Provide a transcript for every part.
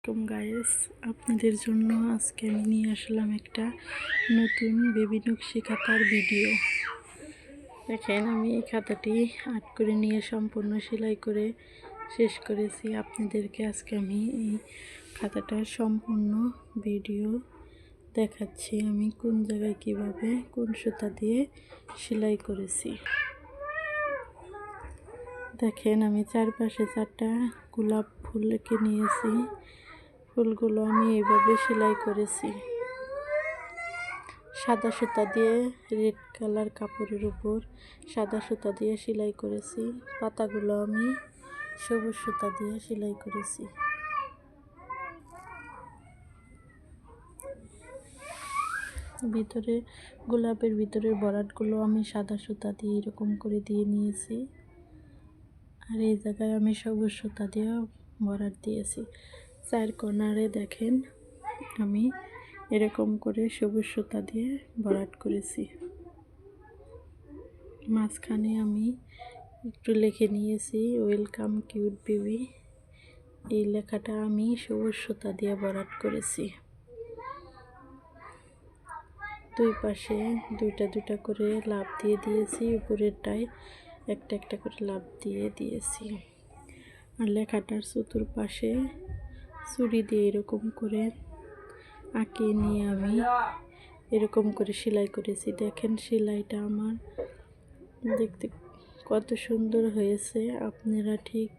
Guys, আপনাদের জন্য আজকে আমি নিয়ে আসলাম একটা নতুন বেবি নকশি খাতার ভিডিও। দেখেন, আমি এই খাতাটি আর্ট করে নিয়ে সম্পূর্ণ সেলাই করে শেষ করেছি। আপনাদেরকে আজকে আমি এই খাতাটার সম্পূর্ণ ভিডিও দেখাচ্ছি, আমি কোন জায়গায় কিভাবে কোন সুতা দিয়ে সেলাই করেছি। দেখেন, আমি চারপাশে 4টা গোলাপ ফুলকে নিয়েছি। ফুলগুলো আমি এইভাবে সেলাই করেছি, সাদা সুতা দিয়ে রেড কালার কাপড়ের উপর সাদা সুতা দিয়ে সেলাই করেছি। পাতাগুলো আমি সবুজ সুতা দিয়ে সেলাই করেছি। ভিতরে গোলাপের ভিতরের বরাটগুলো আমি সাদা সুতা দিয়ে এরকম করে দিয়ে নিয়েছি, আর এই জায়গায় আমি সবুজ সুতা দিয়ে বরাট দিয়েছি। 4 কর্নারে দেখেন আমি এরকম করে সবুজ সুতা দিয়ে বরাট করেছি। মাঝখানে আমি একটু লিখে নিয়েছি ওয়েলকাম কিউট বেবি। এই লেখাটা আমি সবুজ সুতা দিয়ে বরাট করেছি। দুই পাশে দুইটা করে লাভ দিয়ে দিয়েছি, উপরেরটায় একটা একটা করে লাভ দিয়ে দিয়েছি। আর লেখাটার চতুর্পাশে ছুরি দিয়ে এরকম করে আঁকিয়ে নিয়ে আমি এরকম করে সেলাই করেছি। দেখেন, সেলাইটা আমার দেখতে কত সুন্দর হয়েছে। আপনারা ঠিক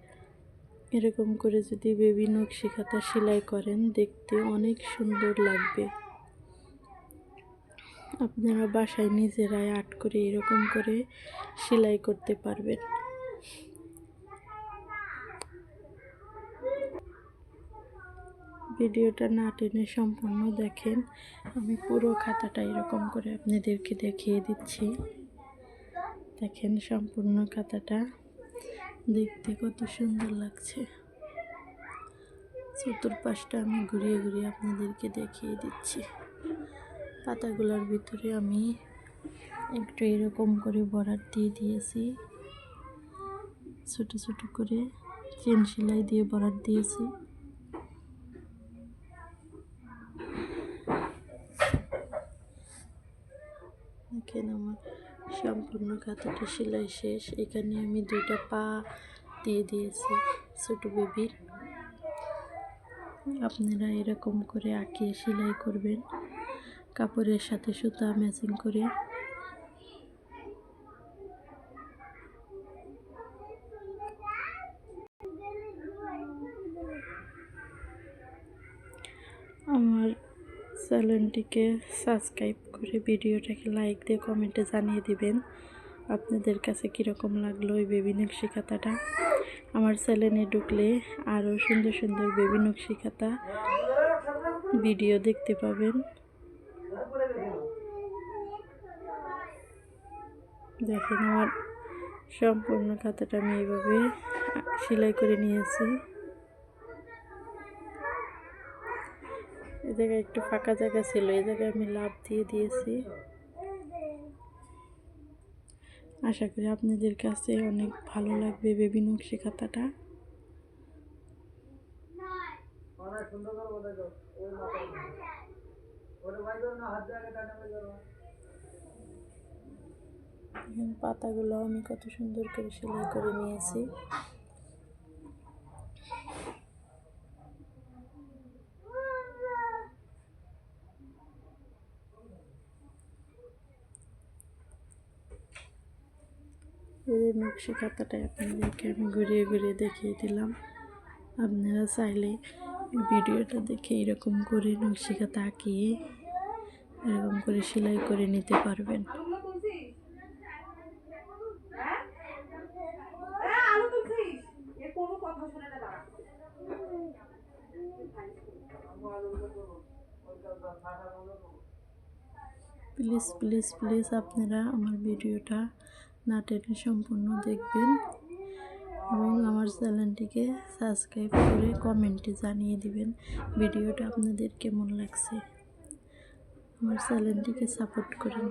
এরকম করে যদি বেবি নকশি খাতা সেলাই করেন, দেখতে অনেক সুন্দর লাগবে। আপনারা বাসায় নিজেরাই আর্ট করে এরকম করে সেলাই করতে পারবেন। ভিডিওটা না টেনে সম্পূর্ণ দেখেন, আমি পুরো খাতাটা এরকম করে আপনাদেরকে দেখিয়ে দিচ্ছি। দেখেন, সম্পূর্ণ খাতাটা দেখতে কত সুন্দর লাগছে। চতুর্পাশটা আমি ঘুরিয়ে ঘুরিয়ে আপনাদেরকে দেখিয়ে দিচ্ছি। পাতাগুলোর ভিতরে আমি একটু এরকম করে বরাট দিয়ে দিয়েছি, ছোট ছোট করে চেন সেলাই দিয়ে বরাট দিয়েছি। দেখেন, আমার সম্পূর্ণ খাতাটা সেলাই শেষ। এখানে আমি 2টা পা দিয়ে দিয়েছি ছোট বেবির। আপনারা এরকম করে আঁকিয়ে সেলাই করবেন, কাপড়ের সাথে সুতা ম্যাচিং করে। আমার চ্যানেলটিকে সাবস্ক্রাইব করে ভিডিওটাকে লাইক দিয়ে কমেন্টে জানিয়ে দিবেন আপনাদের কাছে কীরকম লাগলো ওই বেবি নকশি খাতাটা। আমার চ্যানেলে ঢুকলে আরও সুন্দর সুন্দর বেবি নকশি খাতা ভিডিও দেখতে পাবেন। দেখেন, আমার সম্পূর্ণ খাতাটা আমি এইভাবে সেলাই করে নিয়েছি। এই জায়গায় একটু ফাঁকা জায়গা ছিল, এই জায়গায় আমি লাভ দিয়ে দিয়েছি। আশা করি আপনাদের কাছে অনেক ভালো লাগবে বেবি নকশি খাতাটা। পাতাগুলো আমি কত সুন্দর করে সেলাই করে নিয়েছি। এই নকশি খাতাটাই আপনাদেরকে আমি ঘুরিয়ে ঘুরিয়ে দেখিয়ে দিলাম। আপনারা চাইলে ভিডিওটা দেখে এরকম করে নকশি খাতা আঁকিয়ে এরকম করে সেলাই করে নিতে পারবেন। প্লিজ প্লিজ প্লিজ আপনারা আমার ভিডিওটা না টেনে সম্পূর্ণ দেখবেন এবং আমার চ্যানেলটিকে সাবস্ক্রাইব করে কমেন্টে জানিয়ে দিবেন ভিডিওটা আপনাদের কেমন লাগছে। আমার চ্যানেলটিকে সাপোর্ট করুন।